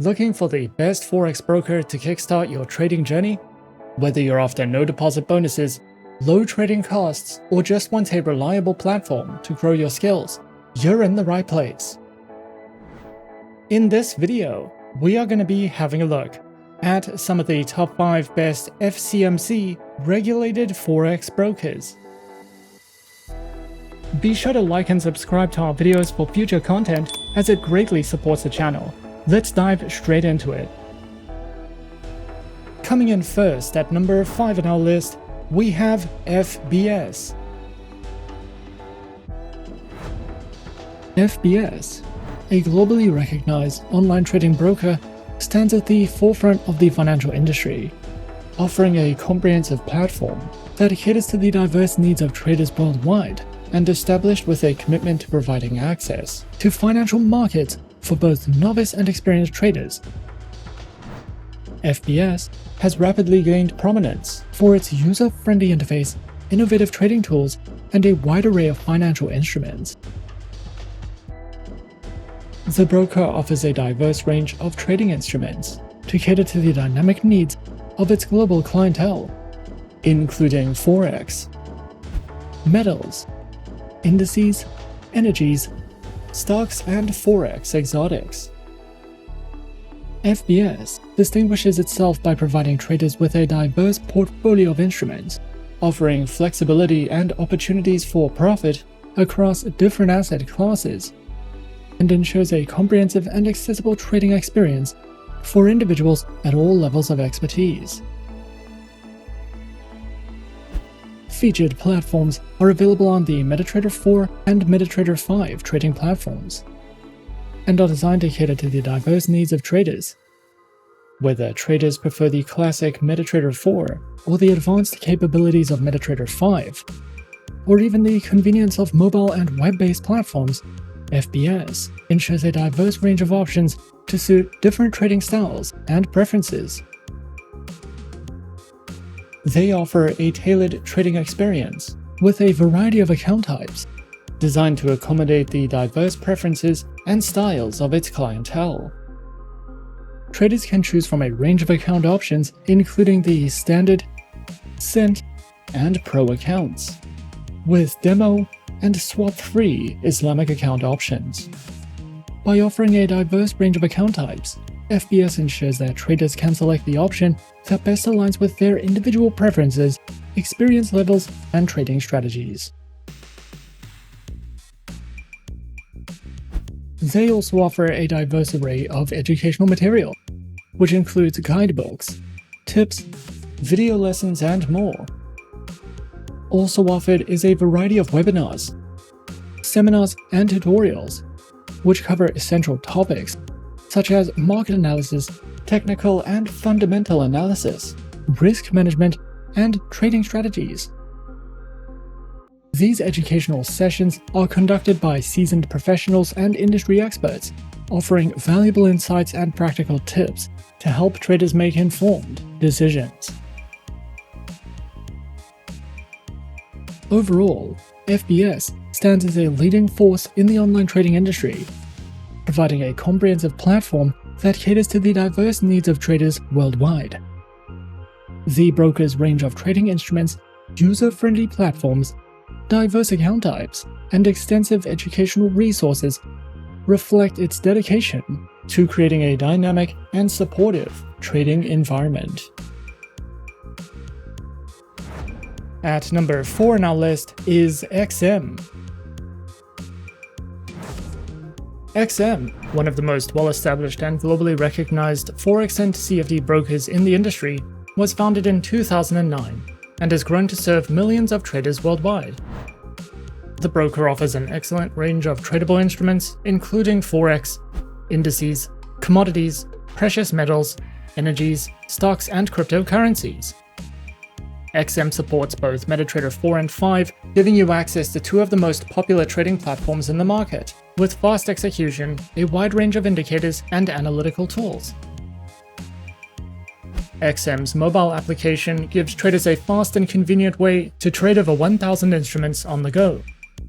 Looking for the best Forex broker to kickstart your trading journey? Whether you're after no deposit bonuses, low trading costs, or just want a reliable platform to grow your skills, you're in the right place. In this video, we are going to be having a look at some of the top 5 best FCMC regulated Forex brokers. Be sure to like and subscribe to our videos for future content, as it greatly supports the channel. Let's dive straight into it. Coming in first at number 5 on our list, we have FBS. FBS, a globally recognized online trading broker, stands at the forefront of the financial industry, offering a comprehensive platform that caters to the diverse needs of traders worldwide and established with a commitment to providing access to financial markets for both novice and experienced traders. FBS has rapidly gained prominence for its user-friendly interface, innovative trading tools, and a wide array of financial instruments. The broker offers a diverse range of trading instruments to cater to the dynamic needs of its global clientele, including Forex, metals, indices, energies, stocks, and Forex exotics. FBS distinguishes itself by providing traders with a diverse portfolio of instruments, offering flexibility and opportunities for profit across different asset classes, and ensures a comprehensive and accessible trading experience for individuals at all levels of expertise. Featured platforms are available on the MetaTrader 4 and MetaTrader 5 trading platforms, and are designed to cater to the diverse needs of traders. Whether traders prefer the classic MetaTrader 4 or the advanced capabilities of MetaTrader 5, or even the convenience of mobile and web-based platforms, FBS ensures a diverse range of options to suit different trading styles and preferences. They offer a tailored trading experience with a variety of account types, designed to accommodate the diverse preferences and styles of its clientele. Traders can choose from a range of account options, including the Standard, Cent, and Pro accounts, with demo and swap-free Islamic account options. By offering a diverse range of account types, FBS ensures that traders can select the option that best aligns with their individual preferences, experience levels, and trading strategies. They also offer a diverse array of educational material, which includes guidebooks, tips, video lessons, and more. Also offered is a variety of webinars, seminars, and tutorials, which cover essential topics such as market analysis, technical and fundamental analysis, risk management, and trading strategies. These educational sessions are conducted by seasoned professionals and industry experts, offering valuable insights and practical tips to help traders make informed decisions. Overall, FBS stands as a leading force in the online trading industry, providing a comprehensive platform that caters to the diverse needs of traders worldwide. The broker's range of trading instruments, user-friendly platforms, diverse account types, and extensive educational resources reflect its dedication to creating a dynamic and supportive trading environment. At number 4 on our list is XM. XM, one of the most well-established and globally recognized Forex and CFD brokers in the industry, was founded in 2009 and has grown to serve millions of traders worldwide. The broker offers an excellent range of tradable instruments, including Forex, indices, commodities, precious metals, energies, stocks, and cryptocurrencies. XM supports both MetaTrader 4 and 5, giving you access to 2 of the most popular trading platforms in the market, with fast execution, a wide range of indicators, and analytical tools. XM's mobile application gives traders a fast and convenient way to trade over 1,000 instruments on the go.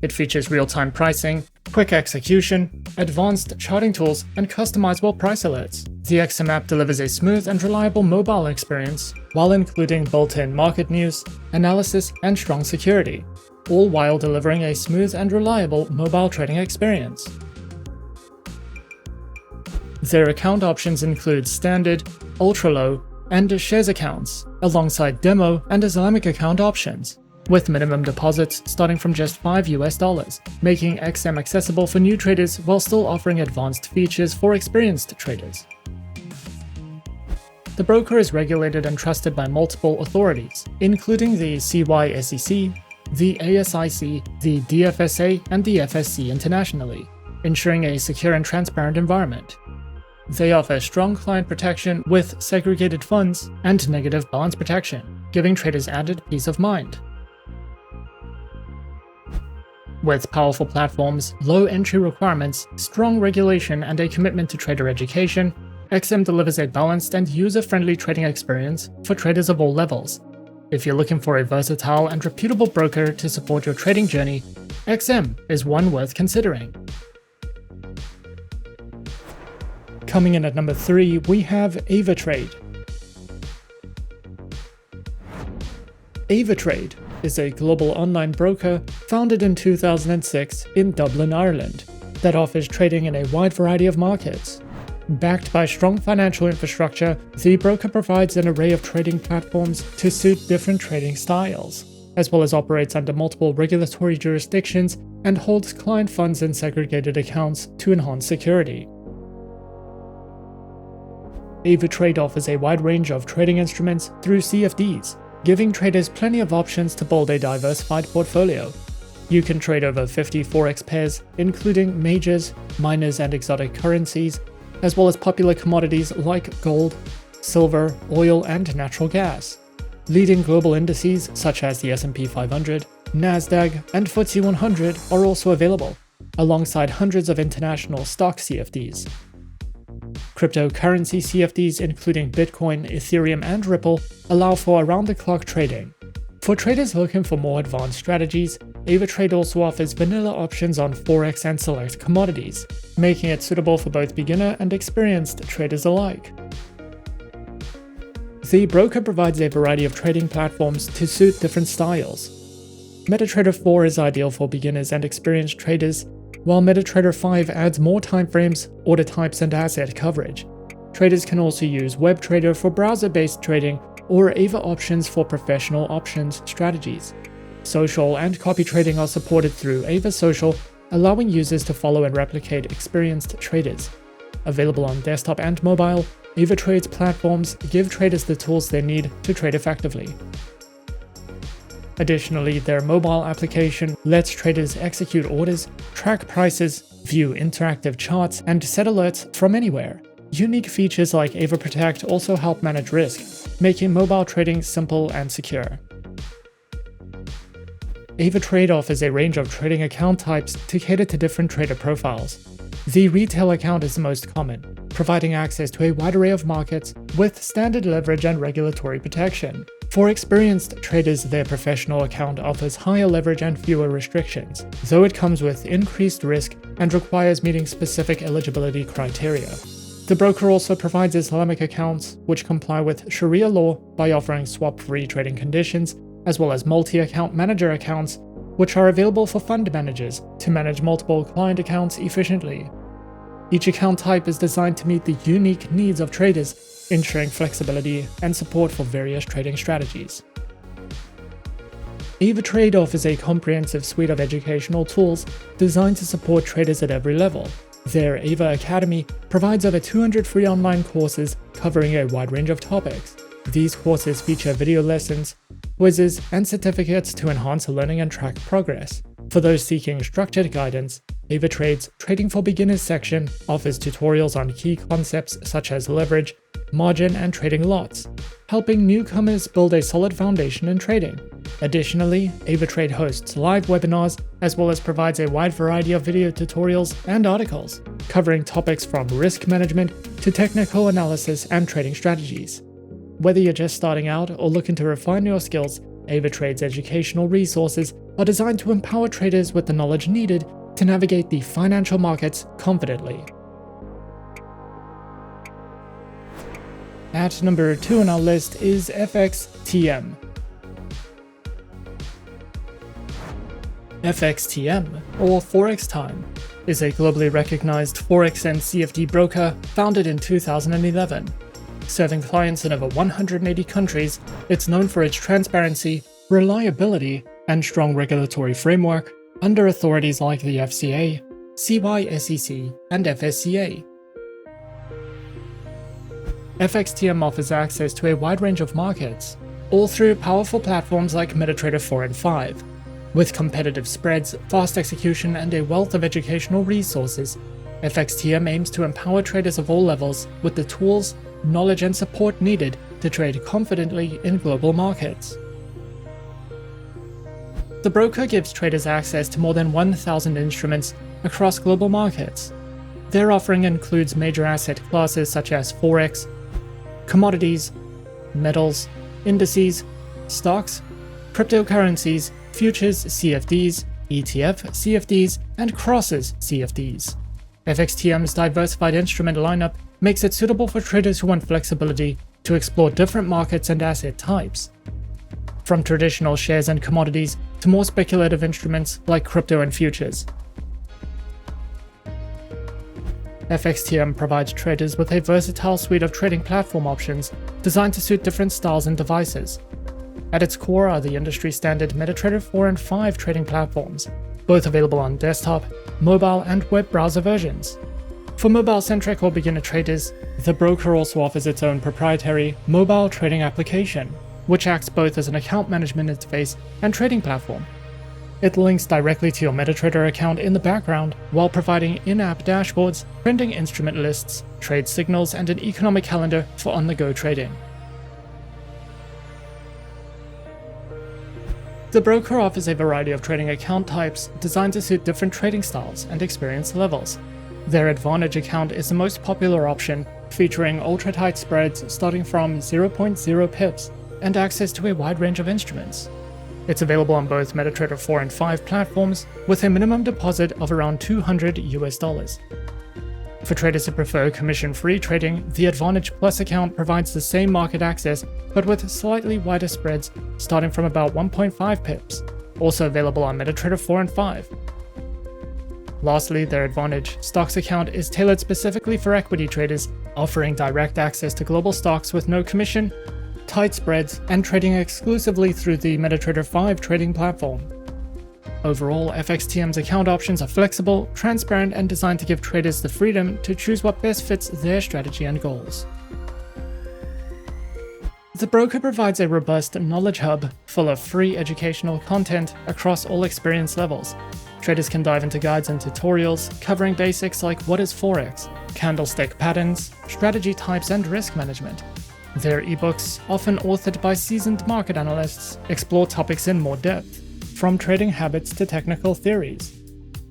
It features real-time pricing, quick execution, advanced charting tools, and customizable price alerts. The XM app delivers a smooth and reliable mobile experience while including built-in market news, analysis, and strong security, all while delivering a smooth and reliable mobile trading experience. Their account options include standard, ultra-low, and shares accounts, alongside demo and Islamic account options, with minimum deposits starting from just $5, making XM accessible for new traders while still offering advanced features for experienced traders. The broker is regulated and trusted by multiple authorities, including the CYSEC, the ASIC, the DFSA, and the FSC internationally, ensuring a secure and transparent environment. They offer strong client protection with segregated funds and negative balance protection, giving traders added peace of mind. With powerful platforms, low entry requirements, strong regulation, and a commitment to trader education, XM delivers a balanced and user-friendly trading experience for traders of all levels. If you're looking for a versatile and reputable broker to support your trading journey, XM is one worth considering. Coming in at number 3, we have Avatrade. Avatrade is a global online broker founded in 2006 in Dublin, Ireland, that offers trading in a wide variety of markets. Backed by strong financial infrastructure, the broker provides an array of trading platforms to suit different trading styles, as well as operates under multiple regulatory jurisdictions and holds client funds in segregated accounts to enhance security. Avatrade offers a wide range of trading instruments through CFDs, giving traders plenty of options to build a diversified portfolio. You can trade over 50 Forex pairs, including majors, minors, and exotic currencies, as well as popular commodities like gold, silver, oil, and natural gas. Leading global indices such as the S&P 500, NASDAQ, and FTSE 100 are also available, alongside hundreds of international stock CFDs. Cryptocurrency CFDs including Bitcoin, Ethereum, and Ripple allow for around-the-clock trading. For traders looking for more advanced strategies, Avatrade also offers vanilla options on Forex and select commodities, making it suitable for both beginner and experienced traders alike. The broker provides a variety of trading platforms to suit different styles. MetaTrader 4 is ideal for beginners and experienced traders, while MetaTrader 5 adds more timeframes, order types, and asset coverage. Traders can also use WebTrader for browser-based trading or Ava options for professional options strategies. Social and copy trading are supported through Ava Social, allowing users to follow and replicate experienced traders. Available on desktop and mobile, Avatrade's platforms give traders the tools they need to trade effectively. Additionally, their mobile application lets traders execute orders, track prices, view interactive charts, and set alerts from anywhere. Unique features like Ava Protect also help manage risk, making mobile trading simple and secure. Avatrade offers a range of trading account types to cater to different trader profiles. The retail account is the most common, providing access to a wide array of markets with standard leverage and regulatory protection. For experienced traders, their professional account offers higher leverage and fewer restrictions, though it comes with increased risk and requires meeting specific eligibility criteria. The broker also provides Islamic accounts, which comply with Sharia law by offering swap-free trading conditions, as well as multi-account manager accounts, which are available for fund managers to manage multiple client accounts efficiently. Each account type is designed to meet the unique needs of traders, ensuring flexibility and support for various trading strategies. Avatrade offers a comprehensive suite of educational tools designed to support traders at every level. Their Ava Academy provides over 200 free online courses covering a wide range of topics. These courses feature video lessons, quizzes, and certificates to enhance learning and track progress. For those seeking structured guidance, Avatrade's Trading for Beginners section offers tutorials on key concepts such as leverage, margin, and trading lots, helping newcomers build a solid foundation in trading. Additionally, Avatrade hosts live webinars as well as provides a wide variety of video tutorials and articles, covering topics from risk management to technical analysis and trading strategies. Whether you're just starting out or looking to refine your skills, Avatrade's educational resources are designed to empower traders with the knowledge needed to navigate the financial markets confidently. At number 2 on our list is FXTM. FXTM, or Forex Time, is a globally recognized Forex and CFD broker founded in 2011. Serving clients in over 180 countries, it's known for its transparency, reliability, and strong regulatory framework under authorities like the FCA, CYSEC, and FSCA. FXTM offers access to a wide range of markets, all through powerful platforms like MetaTrader 4 and 5. With competitive spreads, fast execution, and a wealth of educational resources, FXTM aims to empower traders of all levels with the tools, knowledge, and support needed to trade confidently in global markets. The broker gives traders access to more than 1,000 instruments across global markets. Their offering includes major asset classes such as Forex, commodities, metals, indices, stocks, cryptocurrencies, futures CFDs, ETF CFDs, and crosses CFDs. FXTM's diversified instrument lineup makes it suitable for traders who want flexibility to explore different markets and asset types. From traditional shares and commodities to more speculative instruments like crypto and futures. FXTM provides traders with a versatile suite of trading platform options designed to suit different styles and devices. At its core are the industry-standard MetaTrader 4 and 5 trading platforms, both available on desktop, mobile, and web browser versions. For mobile-centric or beginner traders, the broker also offers its own proprietary mobile trading application, which acts both as an account management interface and trading platform. It links directly to your MetaTrader account in the background while providing in-app dashboards, trending instrument lists, trade signals, and an economic calendar for on-the-go trading. The broker offers a variety of trading account types designed to suit different trading styles and experience levels. Their Advantage account is the most popular option, featuring ultra-tight spreads starting from 0.0 pips and access to a wide range of instruments. It's available on both MetaTrader 4 and 5 platforms with a minimum deposit of around $200. For traders who prefer commission-free trading, the Advantage Plus account provides the same market access but with slightly wider spreads starting from about 1.5 pips, also available on MetaTrader 4 and 5. Lastly, their Advantage Stocks account is tailored specifically for equity traders, offering direct access to global stocks with no commission, tight spreads, and trading exclusively through the MetaTrader 5 trading platform. Overall, FXTM's account options are flexible, transparent, and designed to give traders the freedom to choose what best fits their strategy and goals. The broker provides a robust knowledge hub full of free educational content across all experience levels. Traders can dive into guides and tutorials covering basics like what is Forex, candlestick patterns, strategy types, and risk management. Their ebooks, often authored by seasoned market analysts, explore topics in more depth, from trading habits to technical theories.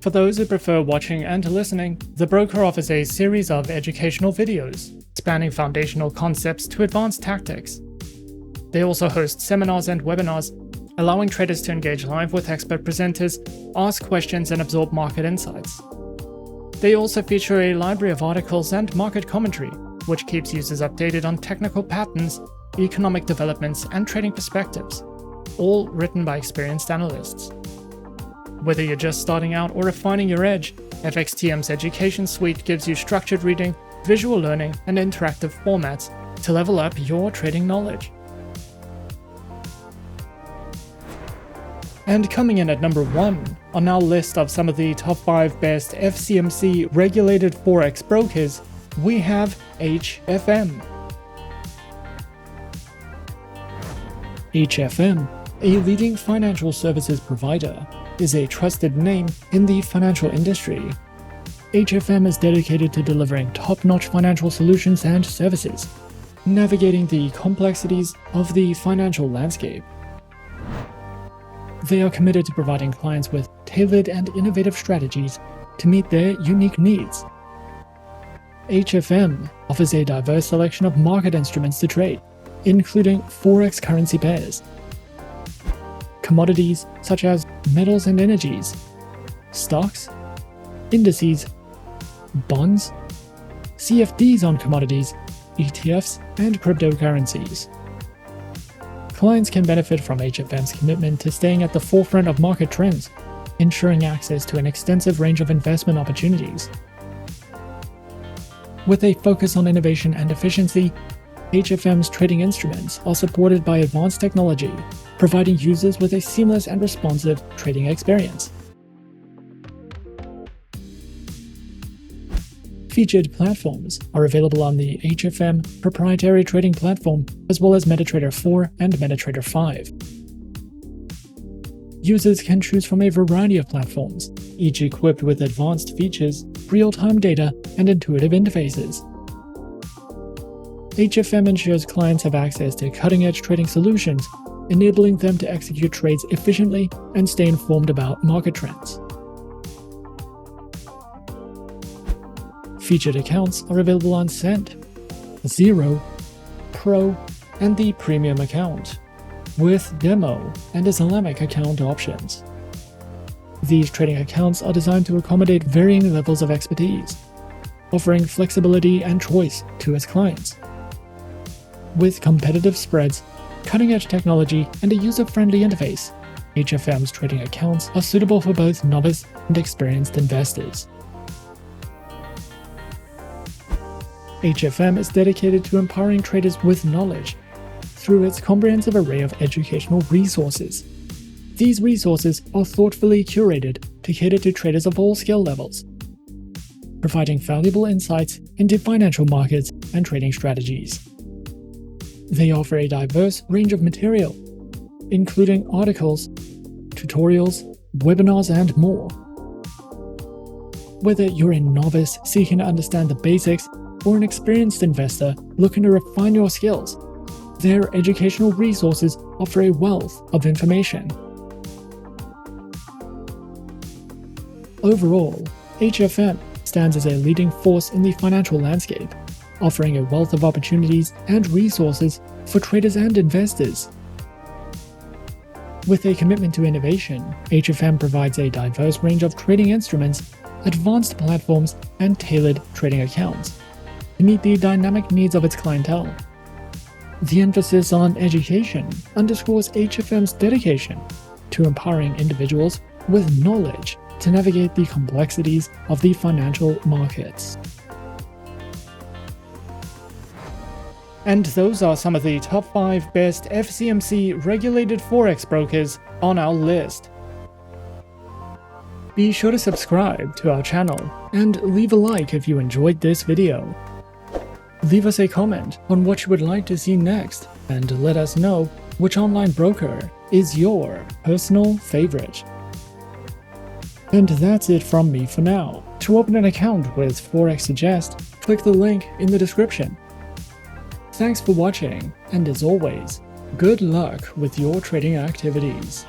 For those who prefer watching and listening, the broker offers a series of educational videos, spanning foundational concepts to advanced tactics. They also host seminars and webinars, allowing traders to engage live with expert presenters, ask questions, and absorb market insights. They also feature a library of articles and market commentary, which keeps users updated on technical patterns, economic developments, and trading perspectives, all written by experienced analysts. Whether you're just starting out or refining your edge, FXTM's education suite gives you structured reading, visual learning, and interactive formats to level up your trading knowledge. And coming in at number 1 on our list of some of the top 5 best FCMC regulated Forex brokers, we have HFM. HFM, a leading financial services provider, is a trusted name in the financial industry. HFM is dedicated to delivering top-notch financial solutions and services, navigating the complexities of the financial landscape. They are committed to providing clients with tailored and innovative strategies to meet their unique needs. HFM offers a diverse selection of market instruments to trade, including Forex currency pairs, commodities such as metals and energies, stocks, indices, bonds, CFDs on commodities, ETFs, and cryptocurrencies. Clients can benefit from HFM's commitment to staying at the forefront of market trends, ensuring access to an extensive range of investment opportunities. With a focus on innovation and efficiency, HFM's trading instruments are supported by advanced technology, providing users with a seamless and responsive trading experience. Featured platforms are available on the HFM proprietary trading platform, as well as MetaTrader 4 and MetaTrader 5. Users can choose from a variety of platforms, each equipped with advanced features, real-time data, and intuitive interfaces. HFM ensures clients have access to cutting-edge trading solutions, enabling them to execute trades efficiently and stay informed about market trends. Featured accounts are available on Cent, Zero, Pro, and the Premium account, with Demo and Islamic account options. These trading accounts are designed to accommodate varying levels of expertise, offering flexibility and choice to its clients. With competitive spreads, cutting-edge technology, and a user-friendly interface, HFM's trading accounts are suitable for both novice and experienced investors. HFM is dedicated to empowering traders with knowledge through its comprehensive array of educational resources. These resources are thoughtfully curated to cater to traders of all skill levels, providing valuable insights into financial markets and trading strategies. They offer a diverse range of material, including articles, tutorials, webinars, and more. Whether you're a novice seeking to understand the basics or an experienced investor looking to refine your skills, their educational resources offer a wealth of information. Overall, HFM stands as a leading force in the financial landscape, offering a wealth of opportunities and resources for traders and investors. With a commitment to innovation, HFM provides a diverse range of trading instruments, advanced platforms, and tailored trading accounts to meet the dynamic needs of its clientele. The emphasis on education underscores HFM's dedication to empowering individuals with knowledge to navigate the complexities of the financial markets. And those are some of the top 5 best FCMC regulated Forex brokers on our list. Be sure to subscribe to our channel and leave a like if you enjoyed this video. Leave us a comment on what you would like to see next, and let us know which online broker is your personal favorite. And that's it from me for now. To open an account with Forexsuggest, click the link in the description. Thanks for watching, and as always, good luck with your trading activities.